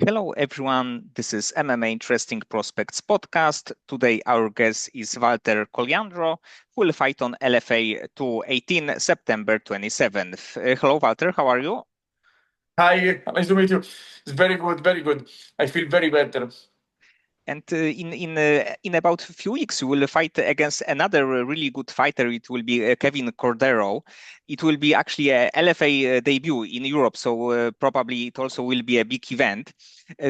Hello, everyone. This is MMA Interesting Prospects podcast. Today, our guest is Cogliandro, who will fight on LFA 218, September 27th. Hello, Walter. How are you? Hi, nice to meet you. It's very good, very good. I feel very better. And in about a few weeks, you will fight against another really good fighter. It will be Kevin Cordero. It will be actually a LFA debut in Europe, so probably it also will be a big event.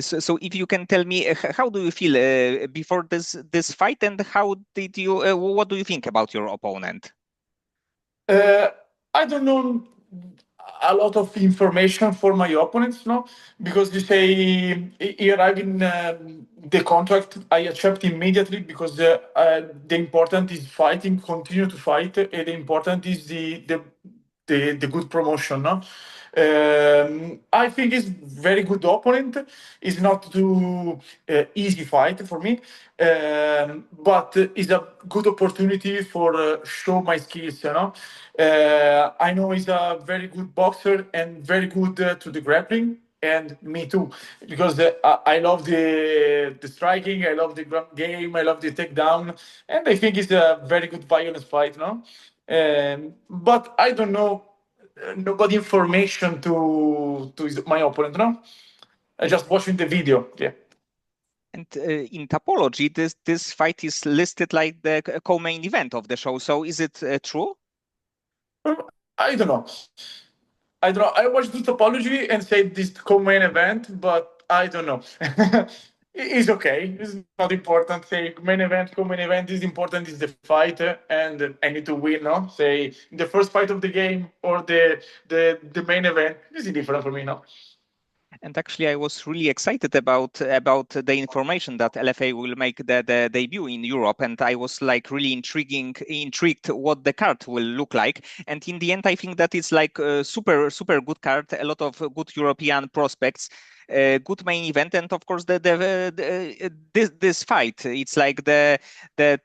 So if you can tell me, how do you feel before this fight, and how did you? What do you think about your opponent? Uh, I don't know a lot of information for my opponents, no, because you say he arrived in the contract. I accept immediately because the important is fighting, continue to fight, and the important is the good promotion, no. I think it's very good opponent. It's not too easy fight for me, but it's a good opportunity for show my skills. I know he's a very good boxer and very good to the grappling, and me too, because I love the striking, I love the ground game, I love the takedown, and I think it's a very good violence fight, no. But I don't know nobody information to my opponent, no. I just watching the video, yeah. And in Topology, this fight is listed like the co-main event of the show. So is it true? I don't know. I don't know. I watched the topology and said this co-main event, but I don't know. It's okay. It's not important. Say main event, co-main event is important. Is the fight, and I need to win. No, say the first fight of the game or the main event. This is different for me. No. And actually, I was really excited about the information that LFA will make the debut in Europe, and I was like really intrigued what the card will look like. And in the end, I think that it's like a super good card, a lot of good European prospects. Good main event, and of course this fight. It's like the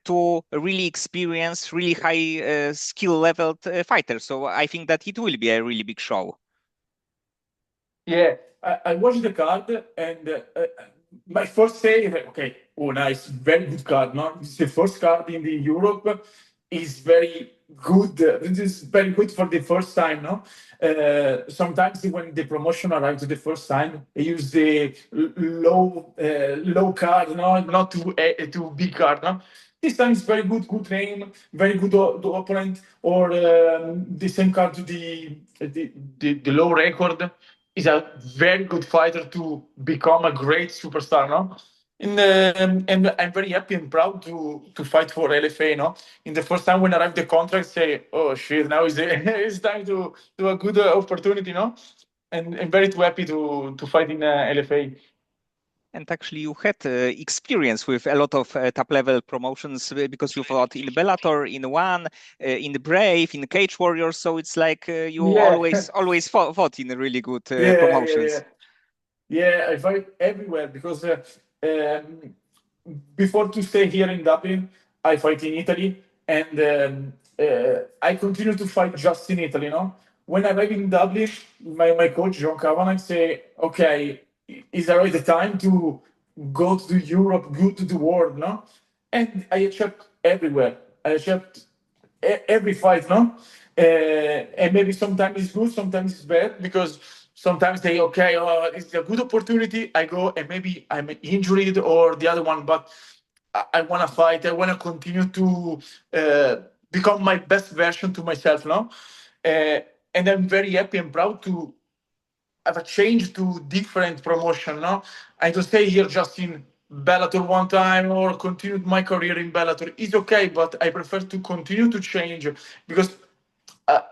two really experienced, really high skill leveled fighters. So I think that it will be a really big show. Yeah, I watched the card and my first say is like, okay, oh nice, very good card. No, it's the first card in the Europe is very good. This is very good for the first time. No, sometimes when the promotion arrives the first time, they use the low card. No, not too big card. No. This time it's very good, good name, very good the opponent, or the same card to the low record is a very good fighter to become a great superstar, no? And I'm very happy and proud to fight for LFA, no? In the first time when I arrived the contract, say, oh shit, now is it's time to do a good opportunity, no? And I'm very too happy to fight in LFA. And actually, you had experience with a lot of top level promotions because you fought in Bellator, in One, in the Brave, in Cage Warriors. So it's like you Yeah, always fought in really good yeah. promotions. Yeah, I fight everywhere because before to stay here in Dublin, I fight in Italy, and I continue to fight just in Italy. No, when I arrive in Dublin, my coach John Kavanagh say, "Okay, is already the time to go to Europe, go to the world." No, and I accept everywhere. I accept every fight. No, and maybe sometimes it's good, sometimes it's bad because sometimes they okay, oh, it's a good opportunity. I go and maybe I'm injured or the other one, but I want to fight. I want to continue to become my best version to myself. No, uh, and I'm very happy and proud to have a change to different promotion. No, I don't stay here just in Bellator one time or continue my career in Bellator. It's okay, but I prefer to continue to change because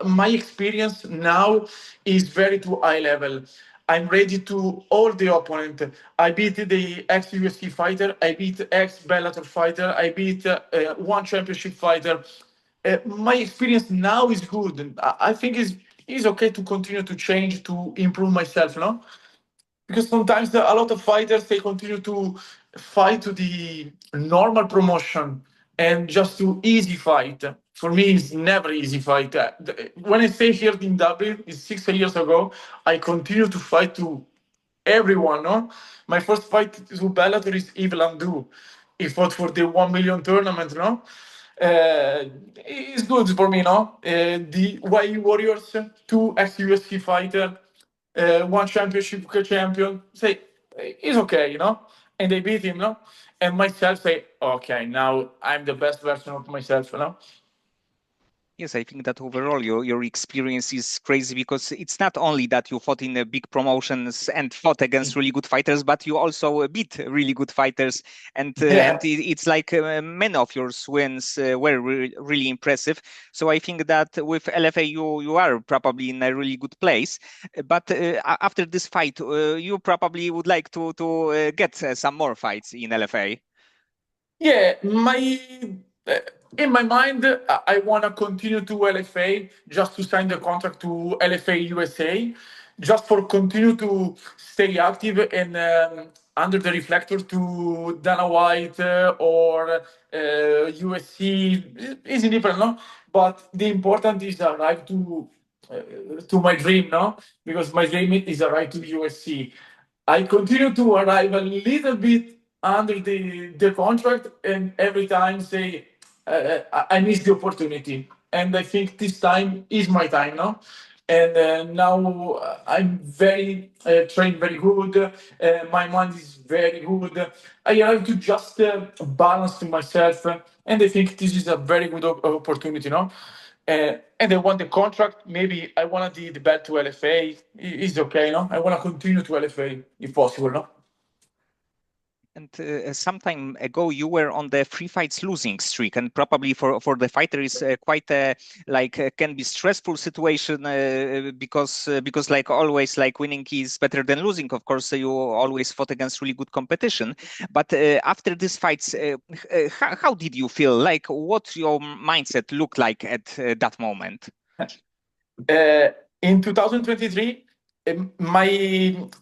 my experience now is very to high level. I'm ready to all the opponent. I beat the ex UFC fighter. I beat ex Bellator fighter. I beat one championship fighter. My experience now is good. And I think is okay to continue to change to improve myself. No, because sometimes a lot of fighters they continue to fight to the normal promotion and just to easy fight. For me, it's never easy fight. When I stay here in Dublin, it's 6 years ago. I continue to fight to everyone, no? My first fight to Bellator is Yves Landu. He fought for the 1 million tournament, no? It's good for me, no? The YE Warriors, two ex-UFC fighter, one championship champion, say, it's okay, you know? And they beat him, no? And myself say, okay, now I'm the best version of myself, you know? Yes, I think that overall your experience is crazy because it's not only that you fought in big promotions and fought against really good fighters, but you also beat really good fighters, and Yeah. it's like many of your wins were really impressive. So I think that with LFA you are probably in a really good place. But after this fight, you probably would like to get some more fights in LFA. Yeah, uh, in my mind, I want to continue to LFA just to sign the contract to LFA USA, just for continue to stay active and under the reflector to Dana White or USC. It's different, no? But the important is arrive to my dream, no? Because my dream is arrive to USC. I continue to arrive a little bit under the contract, and every time say I miss the opportunity, and I think this time is my time now. And now I'm very trained, very good. My mind is very good. I have to just balance to myself, and I think this is a very good opportunity, no? And I want the contract. Maybe I want the belt to LFA. It's okay, no? I want to continue to LFA if possible, no? And some time ago, you were on the three fights losing streak, and probably for the fighter is quite a can be stressful situation because like always like winning is better than losing. Of course, you always fought against really good competition. But after these fights, how did you feel? Like what your mindset looked like at that moment? Uh, in 2023, my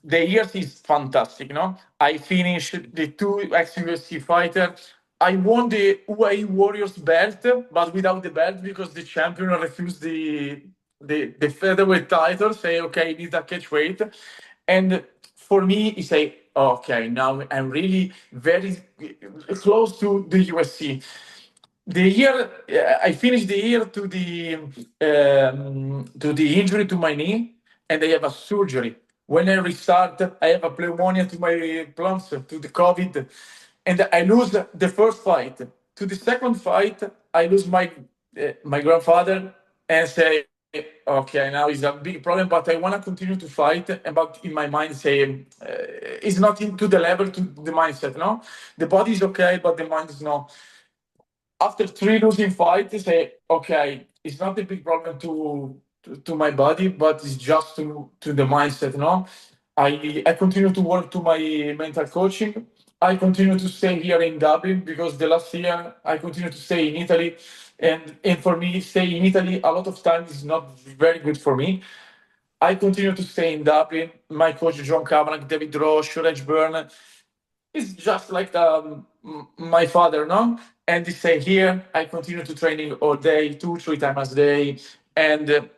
the year is fantastic. No, I finished the two ex-UFC fighter. I won the UAE Warriors belt, but without the belt because the champion refused the featherweight title. Say, okay, I need a catch weight, and for me, he say, okay, now I'm really very close to the USC. The year I finished the year to the injury to my knee, and I have a surgery. When I restart, I have a pneumonia to my plums, to the COVID, and I lose the first fight. To the second fight, I lose my grandfather, and say, okay, now it's a big problem, but I want to continue to fight. And but in my mind, say it's not into the level to the mindset. No, the body is okay, but the mind is not. After three losing fights, I say, okay, it's not a big problem to my body, but it's just to the mindset. No, I continue to work to my mental coaching. I continue to stay here in Dublin because the last year I continue to stay in Italy, and for me, stay in Italy a lot of times is not very good for me. I continue to stay in Dublin. My coach John Kavanagh, David Roche, Reg Byrne, it's just like my father, no? And they say here, I continue to training all day, two, three times a day, and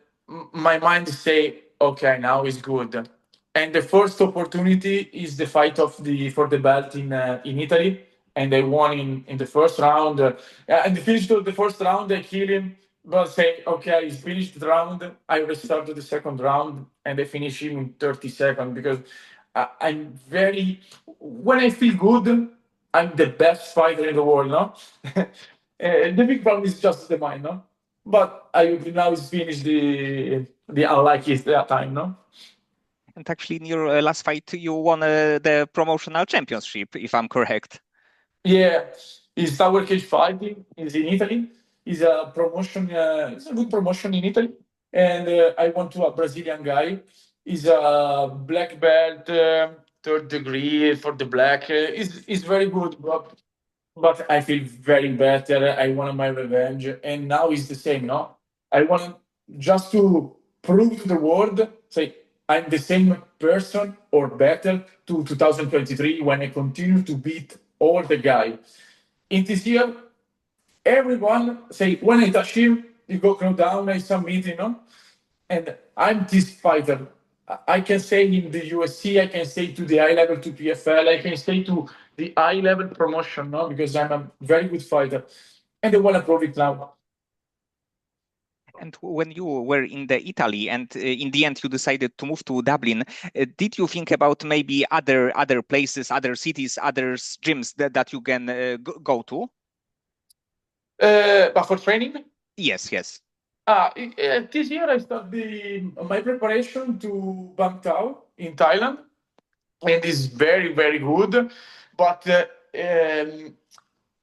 my mind say, okay, now is good. And the first opportunity is the fight of the for the belt in Italy, and they won in the first round. And the finish of the first round, they kill him, but say, okay, he's finished the round. I restarted the second round, and they finish him in 30 seconds because I'm very when I feel good, I'm the best fighter in the world, no? The big problem is just the mind, no? But I now is finished the unlucky that time, no? And actually, in your last fight, you won the promotional championship, if I'm correct. Yeah, it's Tower Cage Fighting. It's in Italy. It's a promotion. It's a good promotion in Italy. And I went to a Brazilian guy. He's a black belt, third degree for the black. It's very good, but I feel very better. I wanted my revenge, and now it's the same. No, I want just to prove to the world, say I'm the same person or better to 2023 when I continue to beat all the guy. In this year, everyone say when I touch him, you go down. I submit, and I'm this fighter. I can say in the USC, I can say to the high level to PFL, I can say to the high level promotion, no, because I'm a very good fighter, and they want to prove it now. And when you were in the Italy and in the end you decided to move to Dublin, did you think about maybe other places, other cities, other gyms that you can go to? But for training, Yes, yes. this year I started my preparation to Bang Tao in Thailand, and it's very very good, but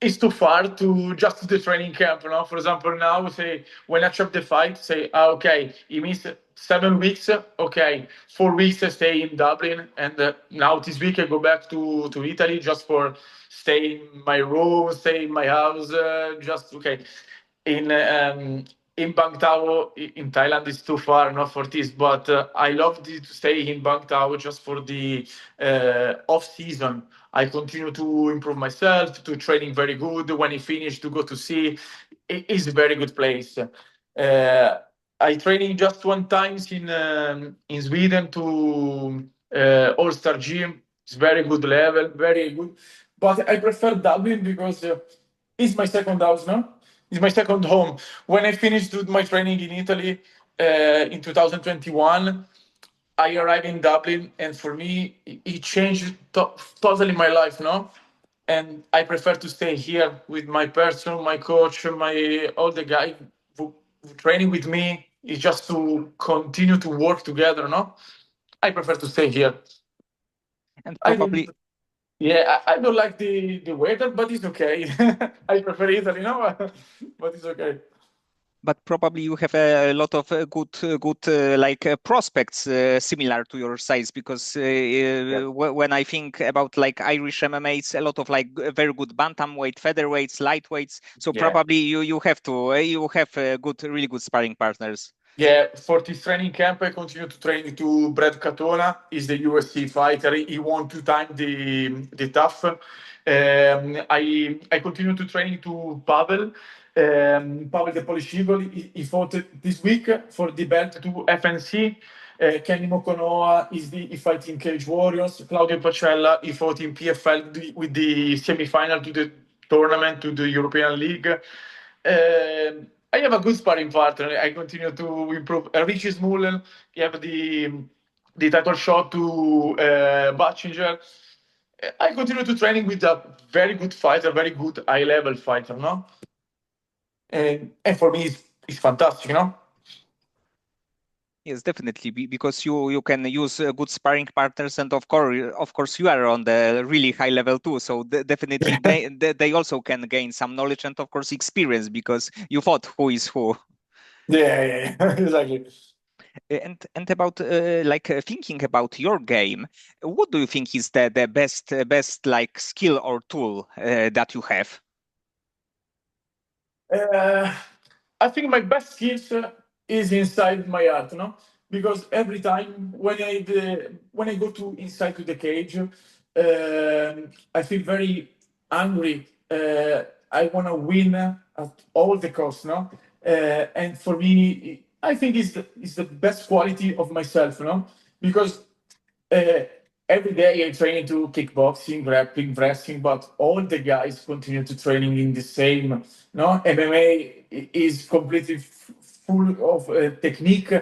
it's too far to just the training camp. You know, for example, now say when I chop the fight, say okay, it means 7 weeks. Okay, 4 weeks I stay in Dublin, and now this week I go back to Italy just for stay in my room, stay in my house. Just okay in Bang Tao in Thailand is too far, not for this. But I love to stay in Bang Tao just for the off season. I continue to improve myself, to training very good. When I finish, to go to sea, it is a very good place. I training just one times in Sweden to All Star Gym. It's very good level, very good. But I prefer Dublin because it's my second house now. It's my second home. When I finished my training in Italy in 2021, I arrived in Dublin, and for me, it changed totally my life, no? And I prefer to stay here with my person, my coach, my all the guy who training with me. Is just to continue to work together, no? I prefer to stay here. And I don't, probably yeah, I don't like the weather, but it's okay. I prefer Italy, no? But it's okay. but probably you have a lot of good like prospects similar to your size because Yeah. when I think about like Irish MMA, it's a lot of like very good bantamweight, featherweights, lightweights. So Yeah. probably you have to you have good really good sparring partners. Yeah, for this training camp, I continue to train to Brad Katona. He's the UFC fighter. He won 2 times the tough. I continue to train to Pavel. Pavel the Polish Eagle. He fought this week for the belt to FNC. Kenny Mokonoa is he fighting Cage Warriors. Claudio Pacella he fought in PFL with the semi-final to the tournament to the European League. I have a good sparring partner. I continue to improve. Richie Smullen, you have the title shot to Batchinger. I continue to training with a very good fighter, very good high level fighter, no? And for me, it's fantastic, no? Yes, definitely, because you can use good sparring partners, and of course, you are on the really high level too. So definitely, they also can gain some knowledge and of course experience because you fought who is who. Yeah, exactly. And about like thinking about your game, what do you think is the best like skill or tool that you have? Uh, I think my best skills is inside my art, no? Because every time when I go to inside to the cage, I feel very angry. I want to win at all the costs, no? And for me, I think it's the best quality of myself, no? Because uh, every day I train to kickboxing, grappling, wrestling, but all the guys continue to training in the same. No, MMA is completely full of technique.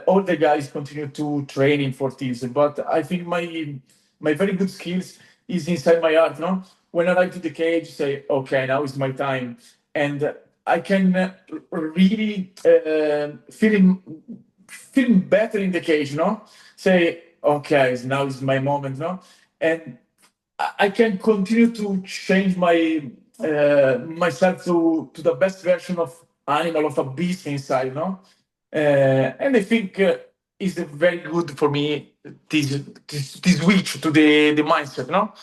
All the guys continue to training for this, but I think my very good skills is inside my heart. No, when I arrive to the cage, say, okay, now is my time, and I can really feeling better in the cage. No, say, okay, now is my moment. No, and I can continue to change myself to the best version of animal of a beast inside, no? And I think it's very good for me this switch to the mindset, no?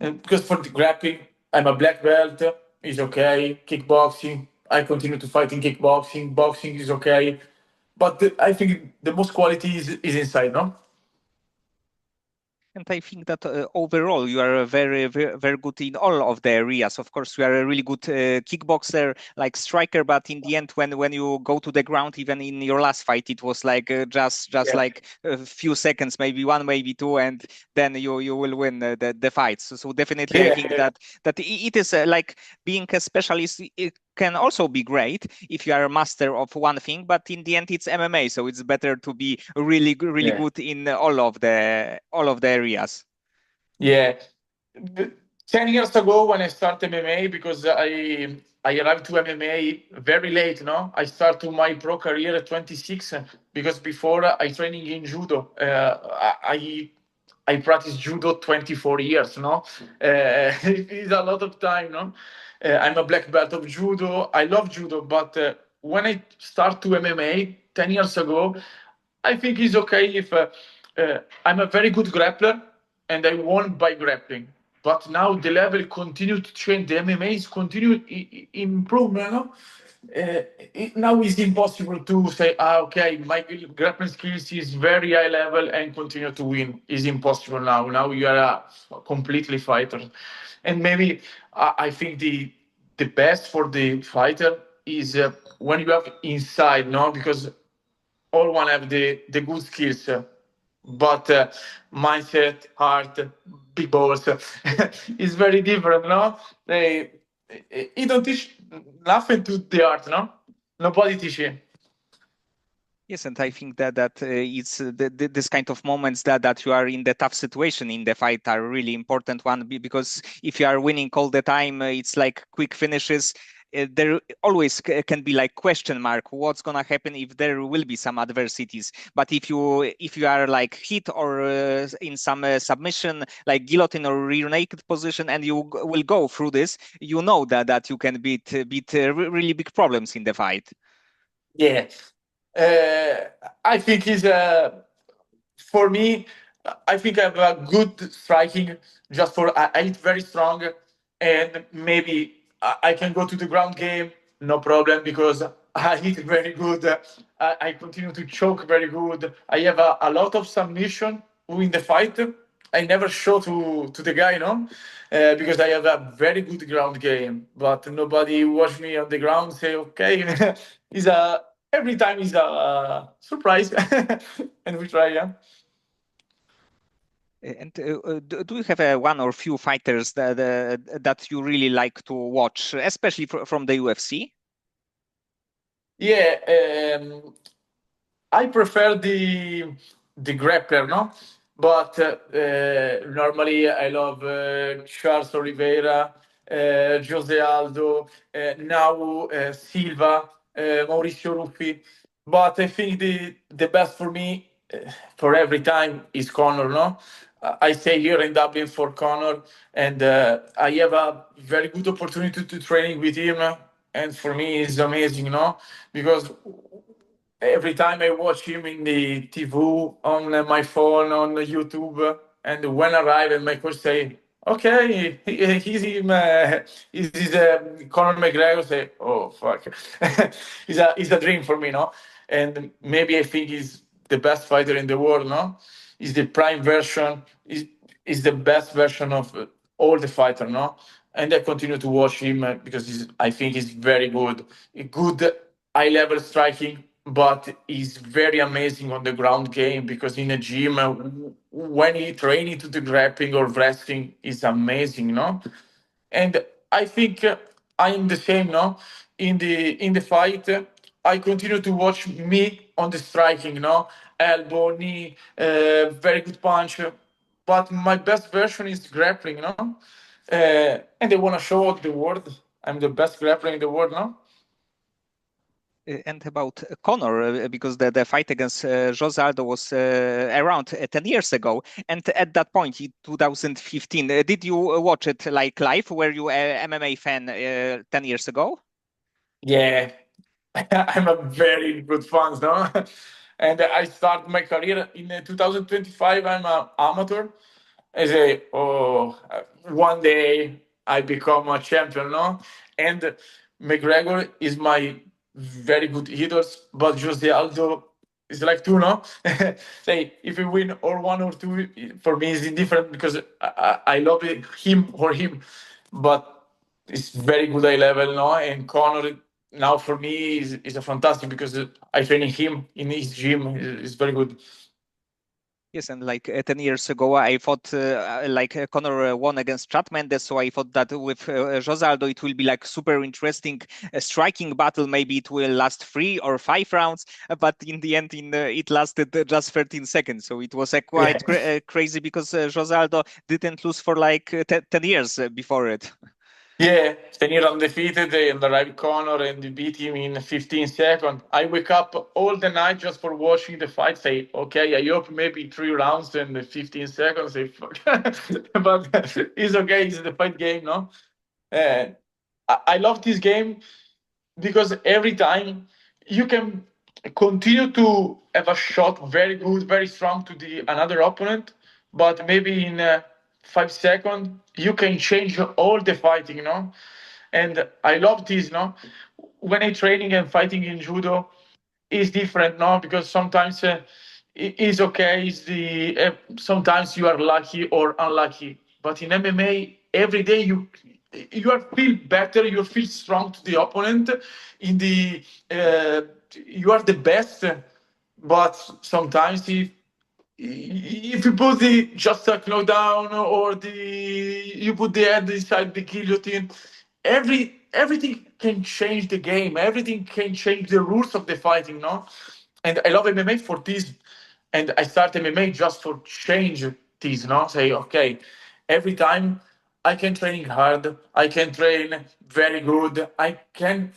And because for the grappling, I'm a black belt, is okay. Kickboxing, I continue to fight in kickboxing. Boxing is okay, but I think the most quality is inside, no? And I think that overall you are very, very, very good in all of the areas. Of course, you are a really good kickboxer, like striker. But in the end, when you go to the ground, even in your last fight, it was like just Yeah, like a few seconds, maybe one, maybe two, and then you will win the fight. So definitely, I think yeah, that it is like being a specialist. It can also be great if you are a master of one thing, but in the end it's MMA, so it's better to be really really yeah, good in all of the areas. yeah. 10 years ago when I started MMA, because I arrived to MMA very late. No, I started my pro career at 26, because before I training in judo. I practiced judo 24 years. No, it's a lot of time. No, I'm a black belt of judo. I love judo, but when I start to MMA 10 years ago, I think it's okay if I'm a very good grappler and I won by grappling. But now the level continue to change. The MMA is continue improvement. No? Now it's impossible to say, okay, my grappling skills is very high level and continue to win. It's impossible now. Now you are a completely fighter, and maybe I think the best for the fighter is when you have inside, no, because all one have the good skills, but mindset, heart, big balls is very different. No, they you don't teach nothing to the art. No, nobody teach you. Yes, and I think that it's this kind of moments that you are in the tough situation in the fight are really important one because if you are winning all the time, it's like quick finishes. There always can be like question mark what's gonna happen if there will be some adversities. But if you are like hit or in some submission like guillotine or rear naked position and you will go through this, you know that you can beat really big problems in the fight. Yeah, I think is for me, I think I have a good striking. Just for I hit very strong, and maybe I can go to the ground game, no problem, because I hit very good. I continue to choke very good. I have a lot of submission in the fight. I never show to the guy, no, because I have a very good ground game. But nobody watch me on the ground. Say okay, is a every time is a surprise, and we try. Yeah. And do you have one or few fighters that you really like to watch, especially from the UFC? Yeah, I prefer the grappler, no? But normally I love Charles Oliveira, Jose Aldo, now Silva, Mauricio Ruffi. But I think the best for me for every time is Conor, no? I stay here in Dublin for Conor, and I have a very good opportunity to training with him, and for me it's amazing, no? Because every time I watch him in the TV, on my phone, on YouTube, and when I arrive and my coach say, okay, he's him, he's Conor McGregor, say, oh, fuck. It's a dream for me, no? And maybe I think he's the best fighter in the world, no? He's the prime version, is the best version of all the fighter, no? And I continue to watch him because I think he's very good. Good high level striking, but he's very amazing on the ground game because in a gym, when he training to the grappling or wrestling, is amazing, no? And I think I'm the same, no? In the fight, I continue to watch me on the striking, no? Elbow, knee, very good punch. But my best version is grappling, no? And they want to show the world I'm the best grappler in the world, no? And about Conor, because the fight against Jose Aldo was around 10 years ago. And at that point, in 2015, did you watch it like live? Were you a MMA fan 10 years ago? Yeah, I'm a very good fan, no? And I start my career in 2025. I'm an amateur. I say, oh, one day I become a champion, no? And McGregor is my very good idols, but Jose Aldo it's like two, no? Say if we win or one or two, for me is indifferent because I love him or him, but it's very good eye level, no? And Connor now for me is a fantastic because I train him in his gym. Is very good. Yes, and like 10 years ago, I thought Conor won against Chad, so I thought that with Jose Aldo, it will be like super interesting striking battle. Maybe it will last 3 or 5 rounds, but in the end, it lasted just 13 seconds. So it was Yeah. quite crazy because Jose Aldo didn't lose for like 10 years before it. Yeah, 10 years undefeated and arrived Connor and beat him in 15 seconds. I wake up all the night just for watching the fight. Say, okay, I hope maybe 3 rounds and 15 seconds. But it's okay. It's the fight game, no? And I love this game because every time you can continue to have a shot very good, very strong to the another opponent, but maybe in 5 seconds you can change all the fighting, you know. And I love this, no. When I training and fighting in judo, is different, no, because sometimes it is okay. Is the sometimes you are lucky or unlucky, but in MMA every day you are feel better, you feel strong to the opponent. In the you are the best, but sometimes if you put the just a knockdown or you put the head inside the guillotine, everything can change the game. Everything can change the rules of the fighting, no? And I love MMA for this. And I start MMA just for change this, no? Say, okay, every time I can train hard, I can train very good, I can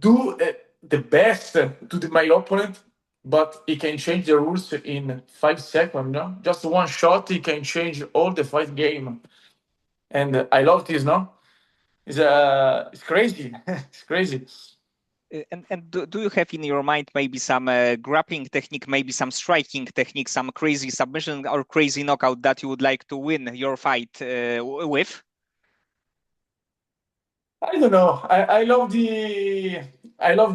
do the best to my opponent, but he can change the rules in 5 seconds, no? Just one shot, he can change all the fight game. And I love this, no? It's crazy. It's crazy. And do you have in your mind maybe some grappling technique, maybe some striking technique, some crazy submission or crazy knockout that you would like to win your fight with? I don't know. I love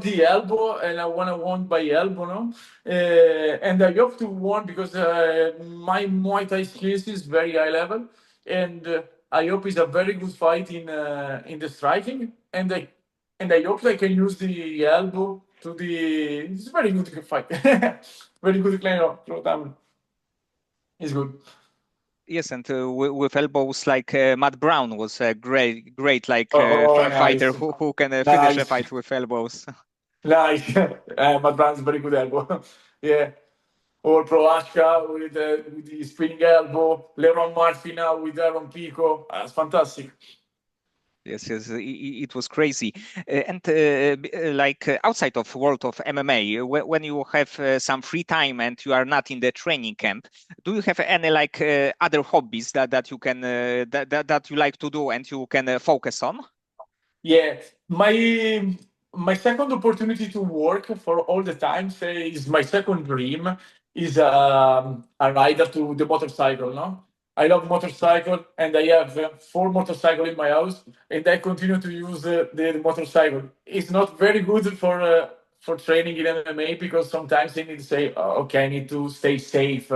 the elbow, and I want to win by elbow, no. And I hope to win because my Muay Thai skills is very high level, and I hope it's a very good fight in the striking, and I hope I can use the elbow to the. It's a very good fight, very good claim of time. It's good. Yes, and with elbows like Matt Brown was a great like Oh, fighter nice, who can finish a nice, fight with elbows. nice. My brand's very good elbow. Yeah. Or Proasca with the spinning elbow, Leron Murphy now with Aaron Pico. That's fantastic. Yes, it was crazy. And outside of world of MMA, when you have some free time and you are not in the training camp, do you have any like other hobbies that you can that you like to do and you can focus on? Yeah, my second opportunity to work for all the time, say, is my second dream is a rider to the motorcycle. No, I love motorcycle, and I have 4 motorcycle in my house, and I continue to use the motorcycle. It's not very good for training in MMA because sometimes I need to say, oh, okay, I need to stay safe.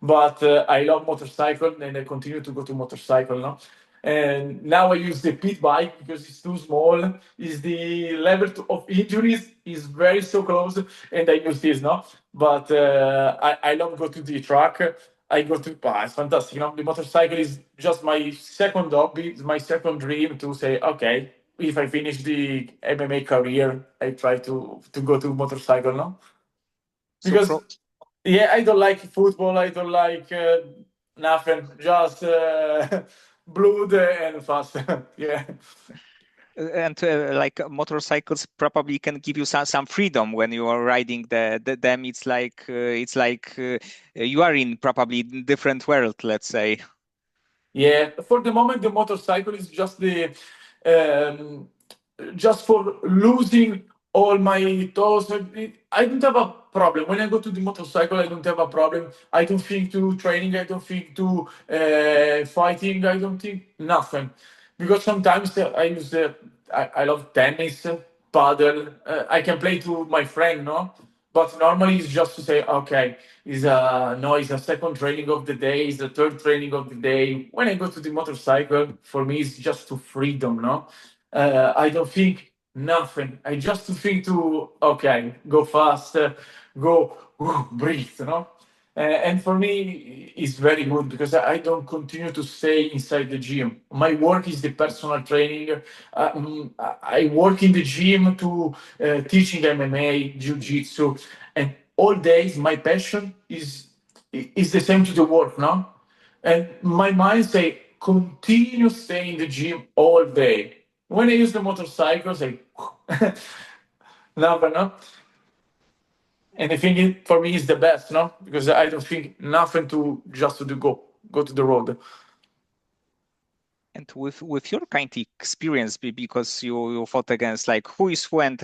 But I love motorcycle, and I continue to go to motorcycle. No, and now I use the pit bike because it's too small. Is the level of injuries is very so close, and I use this, no. But I love go to the track. I go to it's fantastic. You know, the motorcycle is just my second hobby. It's my second dream to say, okay, if I finish the MMA career, I try to go to motorcycle, no, So because pro yeah, I don't like football. I don't like nothing. Just blood and fast. Yeah. and like motorcycles probably can give you some freedom when you are riding them. It's like you are in probably different world, let's say. Yeah. For the moment, the motorcycle is just the um, just for losing all my toes. I don't have a problem when I go to the motorcycle. I don't have a problem. I don't think to training. I don't think to fighting. I don't think nothing because sometimes I use I love tennis, paddle. I can play to my friend, no. But normally it's just to say, okay, it's a second training of the day, it's the third training of the day. When I go to the motorcycle, for me it's just to freedom, no? I don't think nothing. I just think to okay, go fast, go breathe, no? And for me, it's very good because I don't continue to stay inside the gym. My work is the personal training. I work in the gym to teaching MMA, jiu-jitsu, and all days my passion is the same to the work, no? And my mind say continue staying in the gym all day. When I use the motorcycles, I number, no? And I think it, for me is the best, no? Because I don't think nothing to just to do go to the road. And with your kind of experience, because you fought against like who is who and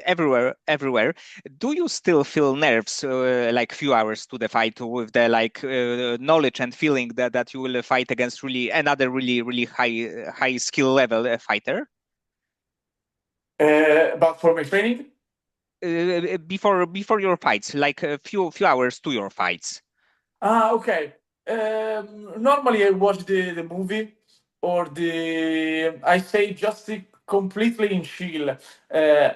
everywhere, do you still feel nerves like few hours to the fight with the like knowledge and feeling that you will fight against really another really high skill level fighter? But for my training, Before your fights, like a few hours to your fights. okay. Normally, I watch the movie or the. I say just completely in chill.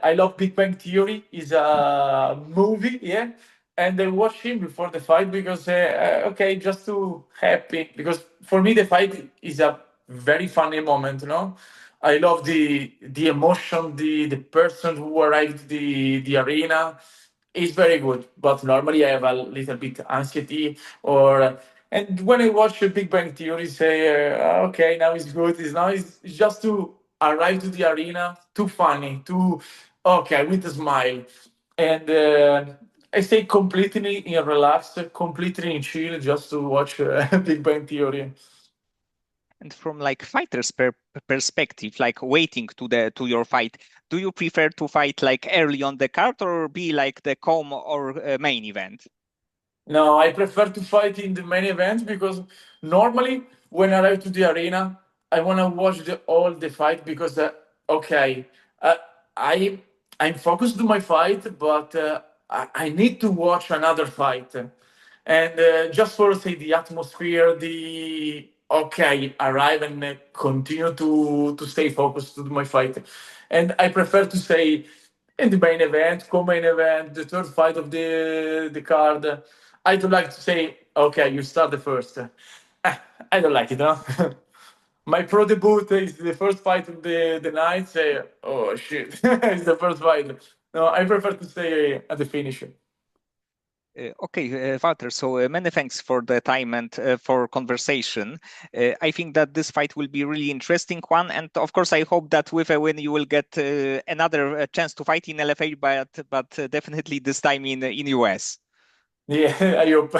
I love Big Bang Theory. Is a movie, yeah, and I watch him before the fight because okay, just to happy because for me the fight is a very funny moment. No, I love the emotion, the person who arrived the arena is very good, but normally I have a little bit anxiety or and when I watch a Big Bang Theory, say okay now it's good. It's now it's just to arrive to the arena, too funny, too okay with a smile, and I stay completely in relaxed, completely in chill, just to watch Big Bang Theory. And from like fighter's perspective, like waiting to your fight, do you prefer to fight like early on the card or be like the com or main event? No, I prefer to fight in the main event because normally when I arrive to the arena, I want to watch all the fight because okay, uh, I I'm focused to my fight, but I need to watch another fight, and just for say the atmosphere, the okay, arrive and continue to stay focused to my fight, and I prefer to say in the main event, co-main event, the third fight of the card. I don't like to say, okay, you start the first. I don't like it, huh? My pro debut is the first fight of the night. Say, oh shit, it's the first fight. No, I prefer to stay at the finish. Okay, Walter, so many thanks for the time and for conversation. I think that this fight will be a really interesting one. And of course, I hope that with a win, you will get another chance to fight in LFA, but definitely this time in US. Yeah, I hope.